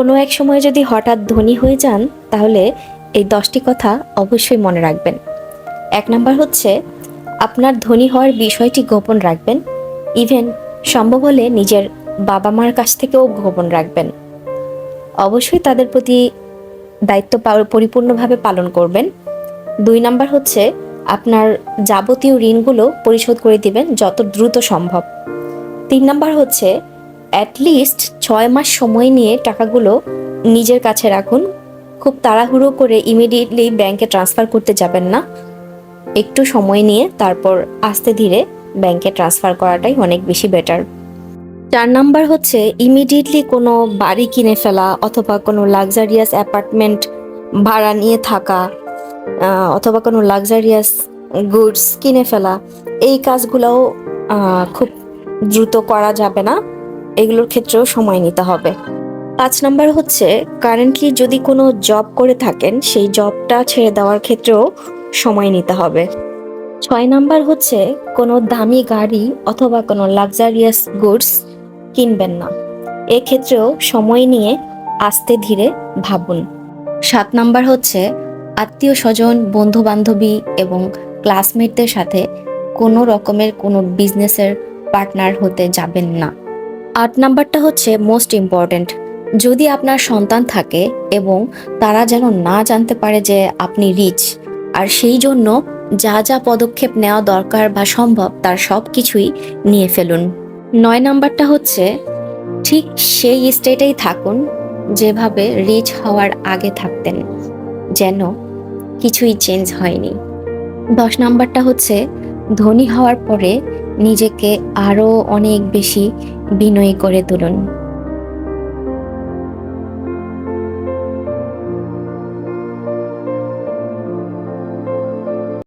কোনো এক সময় যদি হঠাৎ ধনী হয়ে যান, তাহলে এই 10টি কথা অবশ্যই মনে রাখবেন। 1 নাম্বার হচ্ছে, আপনার ধনী হওয়ার বিষয়টি গোপন রাখবেন। ইভেন সম্ভব হলে নিজের বাবা মার কাছ থেকেও গোপন রাখবেন। অবশ্যই তাদের প্রতি দায়িত্ব পরিপূর্ণভাবে পালন করবেন। 2 নাম্বার হচ্ছে, আপনার যাবতীয় ঋণগুলো পরিশোধ করে দিবেন যত দ্রুত সম্ভব। 3 নাম্বার হচ্ছে, অ্যাটলিস্ট 6 মাস সময় নিয়ে টাকাগুলো নিজের কাছে রাখুন। খুব তাড়াহুড়ো করে ইমিডিয়েটলি ব্যাংকে ট্রান্সফার করতে যাবেন না। একটু সময় নিয়ে তারপর আস্তে ধীরে ব্যাংকে ট্রান্সফার করাটাই অনেক বেশি বেটার। 4 নাম্বার হচ্ছে, ইমিডিয়েটলি কোনো বাড়ি কিনে ফেলা অথবা কোনো লাক্সারিয়াস অ্যাপার্টমেন্ট ভাড়া নিয়ে থাকা, অথবা কোনো লাক্সারিয়াস গুডস কিনে ফেলা, এই কাজগুলোও খুব দ্রুত করা যাবে না। এগুলোর ক্ষেত্রেও সময় নিতে হবে। 5 নাম্বার হচ্ছে, কারেন্টলি যদি কোনো জব করে থাকেন সেই জবটা ছেড়ে দেওয়ার ক্ষেত্রেও সময় নিতে হবে। 6 নাম্বার হচ্ছে, কোনো দামি গাড়ি অথবা কোনো লাক্সারিয়াস গুডস কিনবেন না। এক্ষেত্রেও সময় নিয়ে আস্তে ধীরে ভাবুন। 7 নাম্বার হচ্ছে, আত্মীয় স্বজন, বন্ধু বান্ধবী এবং ক্লাসমেটদের সাথে কোনো রকমের কোনো বিজনেসের পার্টনার হতে যাবেন না। 8 নাম্বারটা হচ্ছে মোস্ট ইম্পর্ট্যান্ট, যদি আপনার সন্তান থাকে এবং তারা যেন না জানতে পারে যে আপনি রিচ, আর সেই জন্য যা যা পদক্ষেপ নেওয়া দরকার বা সম্ভব তার সব কিছুই নিয়ে ফেলুন। 9 নাম্বারটা হচ্ছে, ঠিক সেই স্টেটেই থাকুন যেভাবে রিচ হওয়ার আগে থাকতেন, যেন কিছুই চেঞ্জ হয়নি। 10 নাম্বারটা হচ্ছে, ধনী হওয়ার পরে নিজেকে আরও অনেক বেশি বিনয়ী করে তুলুন।